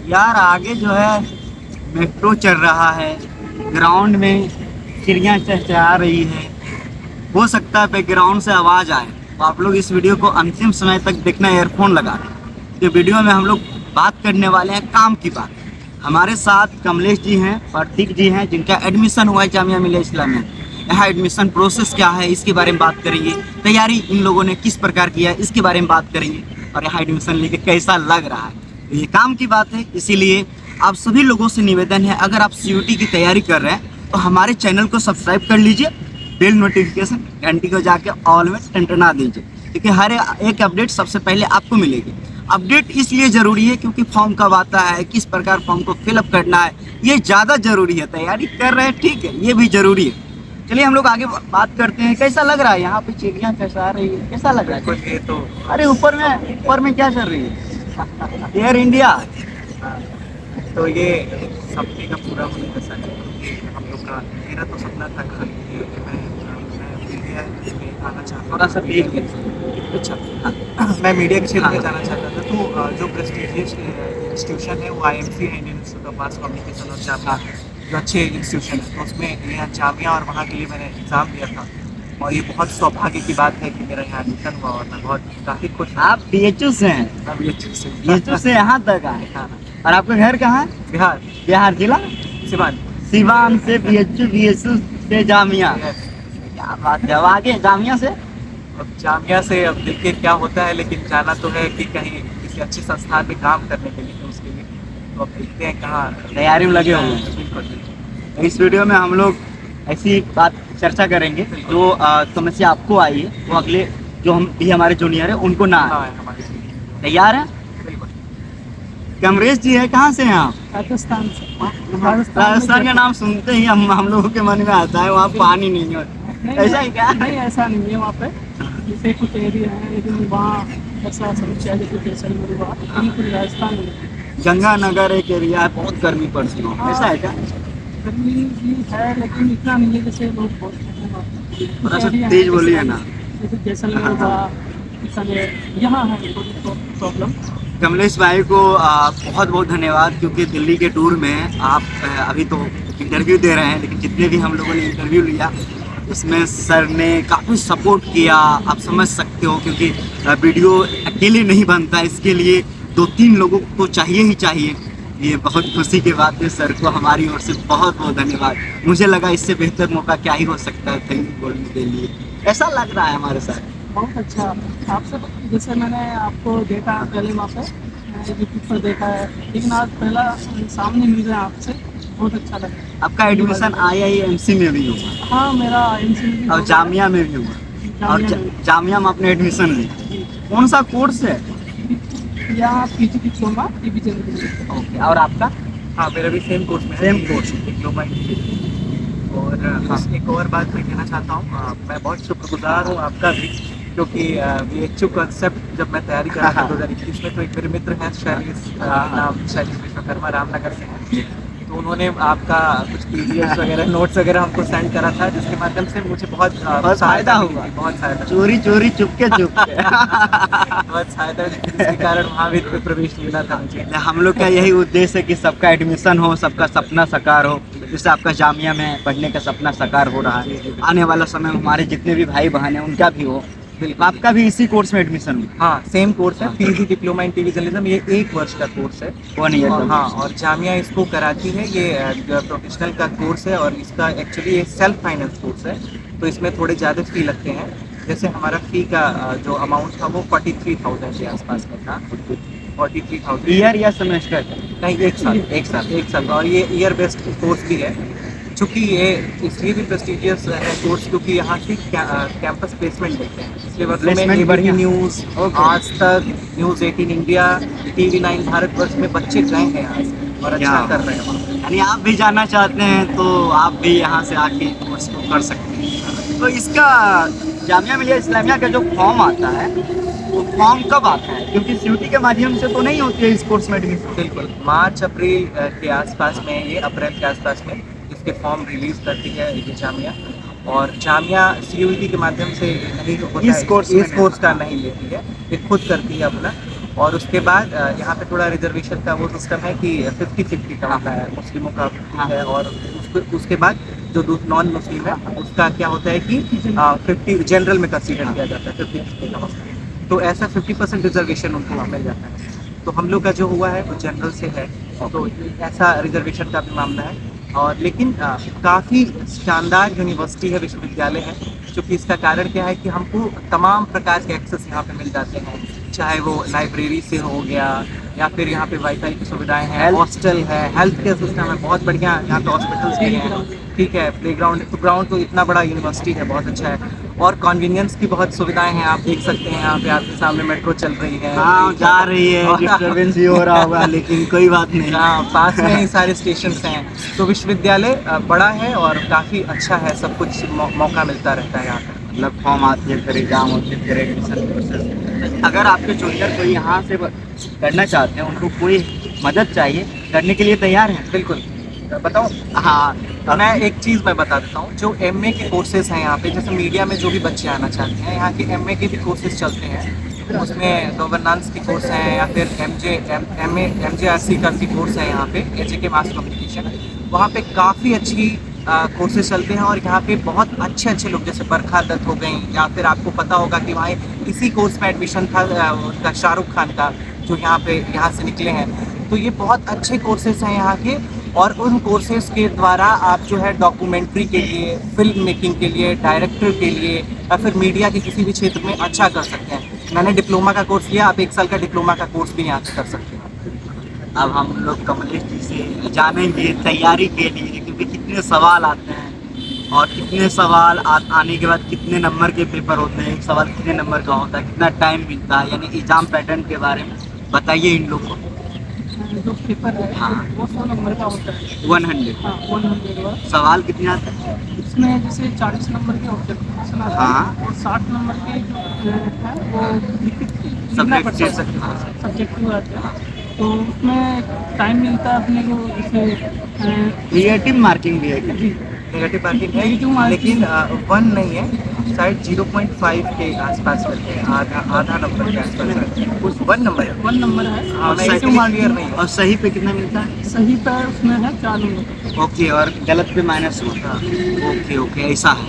यार आगे जो है मेट्रो चल रहा है, ग्राउंड में चिड़ियाँ चहचहा रही है। हो सकता है बैकग्राउंड से आवाज़ आए, तो आप लोग इस वीडियो को अंतिम समय तक देखना, ईयरफोन लगा दें। ये वीडियो में हम लोग बात करने वाले हैं काम की बात। हमारे साथ कमलेश जी हैं, प्रतीक जी हैं, जिनका एडमिशन हुआ है जामिया मिलिया इस्लामिया। यहाँ एडमिशन प्रोसेस क्या है इसके बारे में बात करेंगे, तैयारी इन लोगों ने किस प्रकार किया है इसके बारे में बात करेंगे, और यहाँ एडमिशन लेके कैसा लग रहा है। तो ये काम की बात है, इसीलिए आप सभी लोगों से निवेदन है, अगर आप सीयूटी की तैयारी कर रहे हैं तो हमारे चैनल को सब्सक्राइब कर लीजिए, बेल नोटिफिकेशन घंटी को जाके ऑल में टंटना दीजिए, क्योंकि हर एक अपडेट सबसे पहले आपको मिलेगी। अपडेट इसलिए ज़रूरी है क्योंकि फॉर्म कब आता है, किस प्रकार फॉर्म को फिलअप करना है, ये ज़्यादा ज़रूरी है। तैयारी कर रहे हैं ठीक है, ये भी ज़रूरी है। चलिए हम लोग आगे बात करते हैं। कैसा लग रहा है यहाँ पे चिड़ियाँ चहचहा रही है, कैसा लग रहा है? ये तो अरे ऊपर में क्या चल रही है? Air India. तो ये सपने का पूरा होने का सच है। हम लोग का मेरा तो सपना था कि मैं मीडिया में आना चाहता थोड़ा सा मीडिया देख के अच्छा मैं मीडिया के क्षेत्र में जाना चाहता था। तो जो प्रेस्टिजियस इंस्टीट्यूशन है वो आईएमसी है, Indian institute of mass communication और जामिया, जो अच्छे इंस्टीट्यूशन है। तो उसमें यहाँ जामिया और वहाँ के लिए मैंने एग्ज़ाम दिया था, और ये बहुत सौभाग्य की बात है कि मेरा यहाँ एडमिशन हुआ, और मैं बहुत काफ़ी खुश हूँ। आप बीएचयू से हैं? मैं BHU से बीएचयू से यहाँ तक आए? हाँ, और आपका घर कहाँ है? बिहार बिहार जिला सिवान। सिवान से बीएचयू से जामिया। क्या बात है। अब आगे जामिया से अब जामिया से अब देखिए क्या होता है, लेकिन जाना तो है कि कहीं किसी अच्छे संस्थान में काम करने के लिए, तो उसके लिए तो अब देखते हैं कहाँ तैयारी में लगे हुए हैं। बिल्कुल। इस वीडियो में हम लोग ऐसी बात चर्चा करेंगे जो समस्या आपको आई है वो अगले जो हम भी हमारे जूनियर है उनको ना आए। हाँ, हमारे तैयार है? बिल्कुल। कमरेश जी है, कहाँ से हैं आप? राजस्थान से। राजस्थान का नाम सुनते ही हम लोगों के मन में आता है वहाँ पानी नहीं है। ऐसा ही क्या? नहीं, ऐसा नहीं है वहाँ पे। जैसे कुछ एरिया है, लेकिन वहाँ ऐसा समस्या है जैसे जैसलमेर हुआ, कहीं पूरे राजस्थान में गंगानगर एक एरिया है, बहुत गर्मी पड़ती है, ऐसा है क्या? गर्मी भी है, लेकिन इतना नहीं है जैसे लोग बोलते हैं वहाँ पे। कुछ थोड़ा सा एरिया है तेज बोलिए ना। जैसे जैसलमेर हुआ, बीकानेर, यहाँ है प्रॉब्लम। कमलेश भाई को बहुत बहुत धन्यवाद, क्योंकि दिल्ली के टूर में आप अभी तो इंटरव्यू दे रहे हैं, लेकिन जितने भी हम लोगों ने इंटरव्यू लिया उसमें सर ने काफ़ी सपोर्ट किया। आप समझ सकते हो, क्योंकि वीडियो अकेले नहीं बनता, इसके लिए 2-3 लोगों को चाहिए ही चाहिए। ये बहुत खुशी की बात है, सर को हमारी ओर से बहुत बहुत धन्यवाद। मुझे लगा इससे बेहतर मौका क्या ही हो सकता है थैंक यू बोलने के लिए। ऐसा लग रहा है हमारे साथ। बहुत अच्छा आपसे, जैसे मैंने आपको देखा पहले वहाँ पे यूट्यूब पर देखा है, लेकिन आज पहला सामने मिल रहा है आपसे, बहुत अच्छा लगा। आपका एडमिशन IIMC में भी हुआ? हाँ, मेरा IMC में भी और जामिया में भी हुआ? और जामिया में आपने एडमिशन लिया, कौन सा कोर्स है? यहाँ PG diploma TV channel. Okay, और आपका? हाँ, मेरा भी सेम कोर्स में है, सेम कोर्स डिप्लोमा। और बस एक और बात मैं कहना चाहता हूँ, मैं बहुत शुक्रगुजार हूँ आपका भी, क्योंकि BHU कंसेप्ट जब मैं तैयारी कर रहा था 2021 में, तो एक मेरे मित्र हैं शैलेश, नाम शैलेश विश्वकर्मा, रामनगर से हैं। तो उन्होंने आपका कुछ PDFs वगैरह, नोट्स वगैरह हमको सेंड करा था, जिसके माध्यम से मुझे बहुत फायदा हुआ। बहुत फायदा, चोरी चोरी चुपके चुपके बहुत फायदा, जिसके कारण वहाँ भी प्रवेश लेना था मुझे। हम लोग का यही उद्देश्य है कि सबका एडमिशन हो, सबका सपना साकार हो। जैसे आपका जामिया में पढ़ने का सपना साकार हो रहा है, आने वाला समय में हमारे जितने भी भाई बहन हैं उनका भी हो। बिल्कुल, आपका भी इसी कोर्स में एडमिशन हुआ? हाँ, सेम कोर्स है, PG diploma in TV journalism. ये 1 वर्ष का कोर्स है, 1 ईयर का। हाँ, और जामिया इसको कराती है। ये प्रोफेशनल का कोर्स है, और इसका एक्चुअली ये सेल्फ फाइनेंस कोर्स है, तो इसमें थोड़े ज़्यादा फ़ी लगते हैं। जैसे हमारा फ़ी का जो अमाउंट था वो 43,000 के आसपास का था। 43,000 ईयर या सेमेस्टर? नहीं, एक साल। और ये ईयर बेस्ड कोर्स भी है। चूँकि ये इसलिए भी प्रेस्टिजियस है कोर्स, क्योंकि यहाँ से कैंपस प्लेसमेंट देते हैं, इसलिए वर्षों में Placement एबरही बढ़िया। न्यूज़, आज तक, न्यूज़ 18 इंडिया, TV9 भारतवर्ष में बच्चे गए हैं यहाँ से और अच्छा कर रहे हैं वहाँ। यानी आप भी जानना चाहते हैं तो आप भी यहाँ से आके कोर्स को कर सकते हैं। तो इसका जामिया मिलिया इस्लामिया का जो फॉर्म आता है वो फॉर्म कब आता है? क्योंकि सीयूटी के माध्यम से तो नहीं होती है इस कोर्स में एडमिशन। बिल्कुल, मार्च अप्रैल के आसपास में, ये अप्रैल के आसपास में इसके फॉर्म रिलीज़ करती है ये जामिया। और जामिया CUET के माध्यम से नहीं होता इस कोर्स का नहीं लेती है, ये खुद करती है अपना। और उसके बाद यहाँ पे थोड़ा रिजर्वेशन का वो सिस्टम है कि 50-50 का होता है, मुस्लिमों का 50 है, और उसके बाद जो नॉन मुस्लिम है उसका क्या होता है कि 50 जनरल में कंसीडर किया जाता है, 50-50 का होता है। तो ऐसा 50% रिजर्वेशन उनको मिल जाता है। तो हम लोग का जो हुआ है वो जनरल से है, तो ऐसा रिजर्वेशन का भी मामला है। और लेकिन काफ़ी शानदार यूनिवर्सिटी है, विश्वविद्यालय है, क्योंकि इसका कारण क्या है कि हमको तमाम प्रकार के एक्सेस यहाँ पे मिल जाते हैं, चाहे वो लाइब्रेरी से हो गया या फिर यहाँ पे वाईफाई की सुविधाएं हैं, हॉस्टल है, हेल्थ केयर सिस्टम है बहुत बढ़िया, यहाँ पे हॉस्पिटल्स भी हैं, ठीक है, ग्राउंड तो इतना बड़ा यूनिवर्सिटी है, बहुत अच्छा है। और कन्वीनियंस की बहुत सुविधाएं हैं, आप देख सकते हैं यहाँ पे आपके सामने मेट्रो चल रही है, हाँ जा रही है, डिस्टर्बेंस भी हो रहा होगा लेकिन कोई बात नहीं। हाँ, पास में ही सारे स्टेशन हैं। तो विश्वविद्यालय बड़ा है और काफ़ी अच्छा है, सब कुछ मौका मिलता रहता है यहाँ पे। मतलब फॉर्म आती है, फिर एग्जाम होती है, फिर एडमिशन प्रोसेस। अगर आपके जूनियर कोई यहाँ से करना चाहते हैं, उनको कोई मदद चाहिए, करने के लिए तैयार हैं? बिल्कुल, बताऊँ? हाँ, तो मैं एक चीज़ मैं बता देता हूँ, जो एमए के कोर्सेज हैं यहाँ पे, जैसे मीडिया में जो भी बच्चे आना चाहते हैं, यहाँ के एमए के भी कोर्सेज चलते हैं, उसमें गवर्नेंस के कोर्स हैं या फिर MJRC का भी कोर्स है यहाँ पे, एचएके मास कम्युनिकेशन, वहाँ पे काफ़ी अच्छी कोर्सेज चलते हैं। और यहाँ पे बहुत अच्छे अच्छे लोग, जैसे बरखा दत्त हो गई, या फिर आपको पता होगा कि वहाँ इसी कोर्स में एडमिशन था उनका शाहरुख खान का, जो यहाँ से निकले हैं। तो ये बहुत अच्छे कोर्सेज हैं यहाँ के, और उन कोर्सेज के द्वारा आप जो है डॉक्यूमेंट्री के लिए, फिल्म मेकिंग के लिए, डायरेक्टर के लिए, या फिर मीडिया के किसी भी क्षेत्र में अच्छा कर सकते हैं। मैंने डिप्लोमा का कोर्स किया, आप 1 साल का डिप्लोमा का कोर्स भी यहाँ से कर सकते हैं। अब हम लोग कमलेश जी से जानेंगे तैयारी के लिए, क्योंकि कितने सवाल आते हैं और कितने सवाल आने के बाद कितने नंबर के पेपर होते हैं, एक सवाल कितने नंबर का होता है, कितना टाइम मिलता है, यानी एग्जाम पैटर्न के बारे में बताइए इन लोग को। जो पेपर है हाँ। वो 100 नंबर का होता है। 100 हाँ, 100 वाला। सवाल कितने आते हैं? इसमें जैसे 40 नंबर के ऑब्जेक्टिव क्वेश्चन आते हाँ। हैं, और 60 नंबर के जो है वो Subjective। सब्जेक्टिव आते हैं। तो उसमें टाइम मिलता है अपने को, जैसे निगेटिव मार्किंग भी है क्या? जी, नेगेटिव मार्किंग है, Negative marking। लेकिन 1 नहीं है, शायद 0.5 के आसपास करते हैं, आधा नंबर के आसपास करते हैं, उस 1 नंबर है। 1 नंबर है। हाँ, मैं Negative इसलिए marking क्लियर नहीं और सही पे कितना मिलता है? सही पे उसमें है 4 नंबर। ओके, और गलत पे माइनस होता है। ओके ओके, ऐसा है।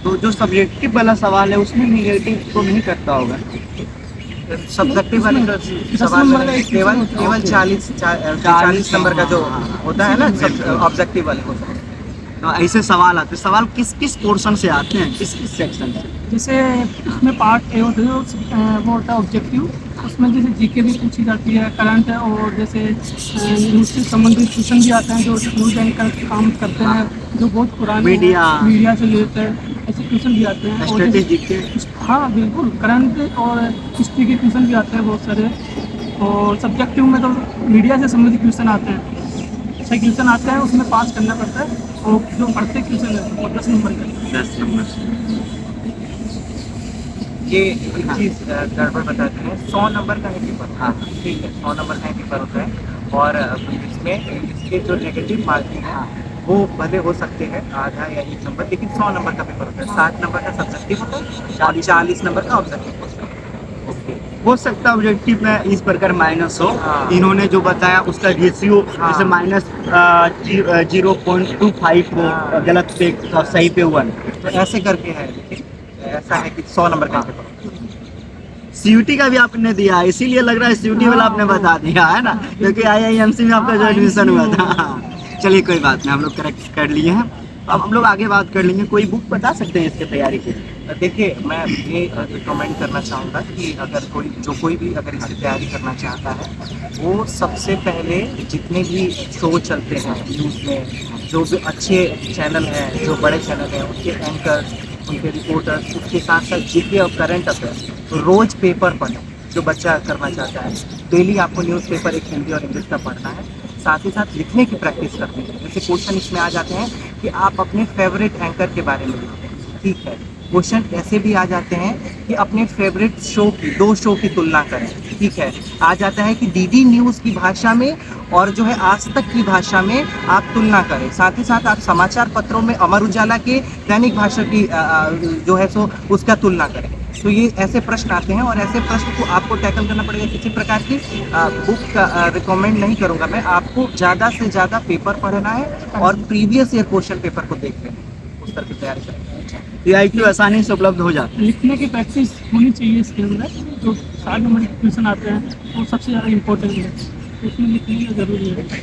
तो जो सब्जेक्टिव वाला सवाल है उसमें निगेटिव तो नहीं करता होगा? सब्जेक्टिव वाले जो 10 सवाल नंबर में का एक केवल क्वेश्चन होता है। 40 नंबर का जो हाँ। होता है ना, सब बिल्कुल। ऑब्जेक्टिव वाले होता है। तो ऐसे सवाल आते हैं। सवाल किस किस पोर्शन से आते हैं, किस किस सेक्शन से? जैसे उसमें पार्ट ए होता है, वो होता है ऑब्जेक्टिव, उसमें जैसे जीके भी पूछी जाती है, करंट है, और जैसे न्यूज़ से संबंधित क्वेश्चन भी आते हैं, जो न्यूज़ एंकर काम करते हैं, जो बहुत पुराने मीडिया से रिलेटेड ऐसे क्वेश्चन भी आते हैं। और स्ट्रेटेजिक के? हाँ बिल्कुल, करंट और हिस्ट्री के क्वेश्चन भी आते हैं बहुत सारे। और सब्जेक्टिव में तो मीडिया से संबंधित क्वेश्चन आते हैं, 6 क्वेश्चन आते हैं, उसमें पास करना पड़ता है। और जो बढ़ते क्वेश्चन है वो 10 नंबर का। 10 नंबर। ये एक चीज़ गड़बड़ बताते हैं, 100 नंबर का है पेपर। हाँ। ठीक है, 100 नंबर का पेपर होता है, और इसमें इसके जो नेगेटिव मार्किंग है वो भले हो सकते हैं आधा या 1 नंबर, लेकिन 100 नंबर का पेपर होता है। 60 नंबर का सब्जेक्टिव होता है और 40 नंबर का ऑब्जेक्टिव होता है। ओके, हो सकता है ऑब्जेक्टिव में इस प्रकार माइनस हो। हाँ। इन्होंने जो बताया उसका रेशियो हाँ। जैसे माइनस 0.25 हो, हाँ। गलत पे और सही पे 1। तो ऐसे करके है, लेकिन ऐसा है कि 100 नंबर का पेपर होता है। सीयूटी का भी आपने दिया है, इसीलिए लग रहा है सीयूटी वाला आपने बता दिया है ना, क्योंकि IIMC में आपका जो एडमिशन हुआ था। चलिए कोई बात नहीं, हम लोग करेक्ट कर लिए हैं। अब हम लोग आगे बात कर लेंगे। कोई बुक बता सकते हैं इसके तैयारी के? देखिए, मैं ये रिकमेंड करना चाहूँगा कि अगर कोई भी अगर इसकी तैयारी करना चाहता है, वो सबसे पहले जितने भी शो चलते हैं न्यूज़ में, जो भी अच्छे चैनल हैं, जो बड़े चैनल हैं, उनके एंकर्स, उनके रिपोर्टर्स, उसके साथ साथ जीके और करंट अफेयर रोज़ पेपर पढ़ें। जो बच्चा करना चाहता है, डेली आपको न्यूज़पेपर एक हिंदी और इंग्लिश का पढ़ना है, साथ ही साथ लिखने की प्रैक्टिस करनी है। जैसे क्वेश्चन इसमें आ जाते हैं कि आप अपने फेवरेट एंकर के बारे में लिखें, ठीक है। क्वेश्चन ऐसे भी आ जाते हैं कि अपने फेवरेट शो की 2 शो की तुलना करें, ठीक है। आ जाता है कि डीडी न्यूज़ की भाषा में और जो है आज तक की भाषा में आप तुलना करें। साथ ही साथ आप समाचार पत्रों में अमर उजाला के दैनिक भाषा की जो है सो उसका तुलना करें। तो ये ऐसे प्रश्न आते हैं और ऐसे प्रश्न को आपको टैकल करना पड़ेगा। किसी प्रकार की बुक का रिकमेंड नहीं करूँगा मैं, आपको ज़्यादा से ज़्यादा पेपर पढ़ना है और प्रीवियस ईयर क्वेश्चन पेपर को देख लेना है, उस तरह की तैयारी करें। PIQ आसानी से उपलब्ध हो जाता लिखने की प्रैक्टिस होनी चाहिए इसके अंदर। जो 60 नंबर के क्वेश्चन आते हैं वो सबसे ज़्यादा इम्पोर्टेंट है, तो इसमें लिखने का ज़रूरी है। है।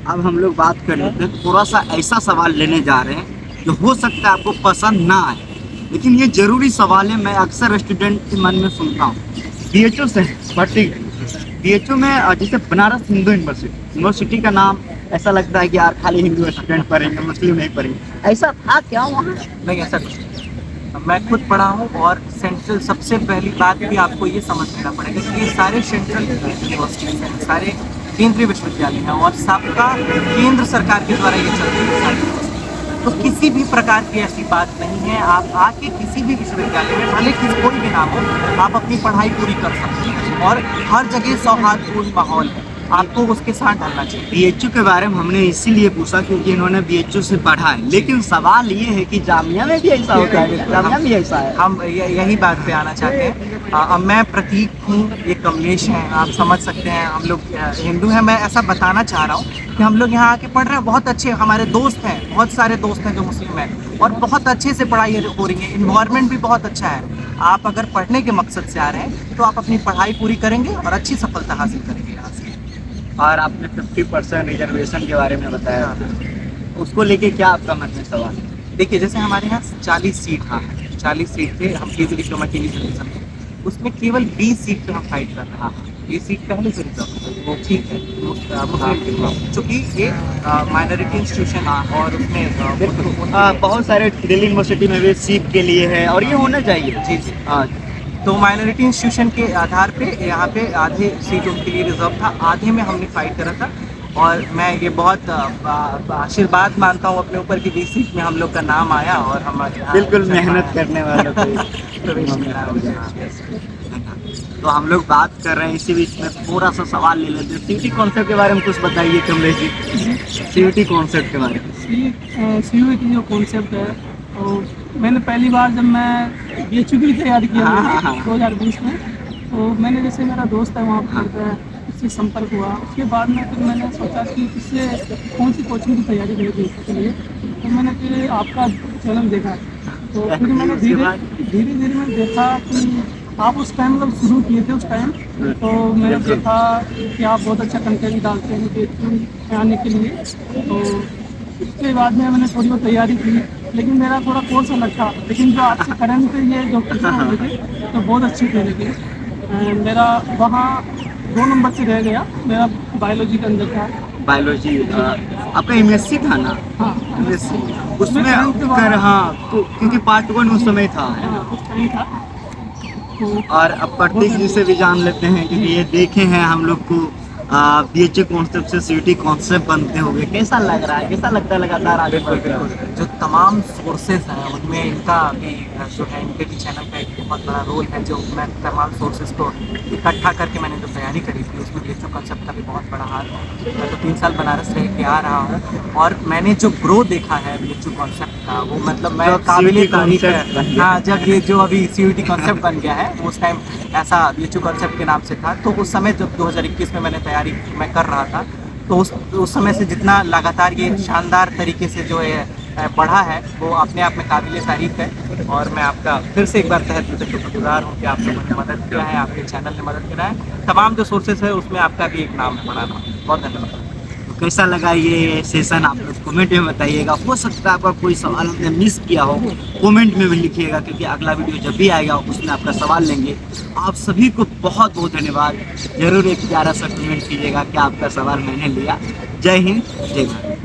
अब हम लोग बात कर लेते हैं, थोड़ा सा ऐसा सवाल लेने जा रहे हैं जो हो सकता है आपको पसंद ना आए, लेकिन ये जरूरी सवाल है। मैं अक्सर स्टूडेंट के मन में सुनता हूँ BHO से BHO में जैसे बनारस हिंदू यूनिवर्सिटी का नाम ऐसा लगता है कि यार खाली हिंदू स्टूडेंट पढ़ेंगे, मुस्लिम नहीं पढ़ेंगे। ऐसा था क्या वहाँ? नहीं, ऐसा कुछ नहीं। मैं खुद पढ़ा हूँ और सेंट्रल, सबसे पहली बात भी आपको ये समझ लेना पड़ेगा कि ये सारे सेंट्रल यूनिवर्सिटीज हैं, सारे केंद्रीय विश्वविद्यालय हैं और सबका केंद्र सरकार के द्वारा ये चलते हैं सारे। तो किसी भी प्रकार की ऐसी बात नहीं है। आप आके किसी भी विश्वविद्यालय में, भले किसी कोई भी नाम हो, आप अपनी पढ़ाई पूरी कर सकते हैं और हर जगह सौहार्दपूर्ण माहौल है, आपको उसके साथ ढलना चाहिए। BHO के बारे में हमने इसीलिए पूछा क्योंकि इन्होंने BHO से पढ़ा है, लेकिन सवाल ये है कि जामिया में भी ऐसा होता है? जामिया भी ऐसा है? हम यही बात पे आना चाहते हैं। अब मैं प्रतीक हूँ, ये कमलेश हैं, आप समझ सकते हैं हम लोग हिंदू हैं। मैं ऐसा बताना चाह रहा हूँ कि हम लोग यहाँ आके पढ़ रहे हैं, बहुत अच्छे हमारे दोस्त हैं, बहुत सारे दोस्त हैं जो मुस्लिम हैं और बहुत अच्छे से पढ़ाई हो रही है, इन्वायरमेंट भी बहुत अच्छा है। आप अगर पढ़ने के मकसद से आ रहे हैं तो आप अपनी पढ़ाई पूरी करेंगे और अच्छी सफलता हासिल करेंगे यहाँ से। और आपने 50% रिजर्वेशन के बारे में बताया, उसको लेके क्या आपका मन में सवाल है? देखिए, जैसे हमारे यहाँ 40 सीट, हाँ 40 सीट थे, हम PG डिप्लोमा के लिए सिलेक्शन थे, उसमें केवल 20 सीट पे हम फाइट कर रहे हैं। ये सीट पहले से रिजर्व है, वो ठीक है मुस्लिम के लिए, चूँकि ये माइनॉरिटी इंस्टीट्यूशन और उसमें बहुत सारे दिल्ली यूनिवर्सिटी में भी सीट के लिए है और ये होना चाहिए। जी जी। हाँ, तो माइनॉरिटी इंस्टीट्यूशन के आधार पे यहाँ पे आधे सीट उनके लिए रिजर्व था, आधे में हमने फाइट करा था और मैं ये बहुत आशीर्वाद मानता हूँ अपने ऊपर कि 20 सीट में हम लोग का नाम आया और हम बिल्कुल मेहनत करने वालों को प्रवेश मिला मुझे। तो हम लोग बात कर रहे हैं, इसी बीच में थोड़ा सा सवाल ले लेते हैं। CUET कॉन्सेप्ट के बारे में कुछ बताइए कमलेश जी। CUET कॉन्सेप्ट के बारे में। CUET जो कॉन्सेप्ट है, तो मैंने पहली बार जब मैं BHO की तैयारी किया हाँ। 2020 में, तो मैंने, जैसे मेरा दोस्त है वहाँ पर पढ़ता है, उससे संपर्क हुआ। उसके बाद में फिर मैंने सोचा कि इससे कौन सी कोचिंग की तैयारी करेगी इसके लिए, तो मैंने फिर आपका चैनल देखा। तो फिर मैंने धीरे धीरे मैंने देखा कि आप उस टाइम मतलब शुरू किए थे उस टाइम, तो मैंने देखा कि आप बहुत अच्छा कंटेंट डालते हैं BHO में आने के लिए। तो उसके बाद में मैंने थोड़ी बहुत तैयारी की, लेकिन मेरा थोड़ा कोर्स अलग था, लेकिन जो आपसे करंट ये जो क्वेश्चन हो रहे थे तो बहुत अच्छे थे। लेकिन मेरा वहाँ 2 नंबर से रह गया, मेरा बायोलॉजी के अंदर था। बायोलॉजी आपका MSc था ना? हाँ, MSc उसमें कर, हाँ, तो क्योंकि पार्ट 1 उस समय था। हाँ, उस टाइम था। तो और अब प्रतीक जी से भी जान लेते हैं क्योंकि ये देखे हैं हम लोग को BHO कॉन्सेप्ट से CUET कॉन्सेप्ट बनते हुए, कैसा लग रहा है, कैसा लगता है लगातार आगे बढ़ रहे हैं? जो तमाम सोर्सेज हैं उनमें इनका भी जो है, इनके भी चैनल का एक बहुत बड़ा रोल है। जो मैं तमाम सोर्सेज को इकट्ठा करके मैंने जो तैयारी करी थी उसमें BHO कॉन्सेप्ट का भी बहुत बड़ा हाथ है। मैं तो 3 साल बनारस रह के आ रहा हूँ और मैंने जो ग्रो देखा है BHO कॉन्सेप्ट का, वो मतलब मैं जब काबिल CUET तारीफ concept बन है। गया। हाँ, जब ये जो अभी CUET कॉन्सेप्ट बन गया है, उस टाइम ऐसा BHO कॉन्सेप्ट के नाम से था। तो उस समय जब 2021 में मैंने तैयारी मैं कर रहा था, तो उस समय से जितना लगातार ये शानदार तरीके से जो है बढ़ा है, वो अपने आप में काबिल तारीफ है। और मैं आपका फिर से एक बार तहे दिल से शुक्रगुजार हूँ कि आप लोगों ने मदद किया है, आपके चैनल ने मदद किया है। तमाम जो सोर्सेज है उसमें आपका भी एक नाम है, बड़ा नाम। बहुत धन्यवाद। तो कैसा लगा ये सेशन आप लोग कमेंट में बताइएगा। हो सकता है आपका कोई सवाल हमने मिस किया हो, कमेंट में भी लिखिएगा क्योंकि अगला वीडियो जब भी आएगा उसमें आपका सवाल लेंगे। आप सभी को बहुत बहुत धन्यवाद। जरूर एक प्यारा सा कमेंट कीजिएगा कि आपका सवाल मैंने लिया। जय हिंद, जय भारत।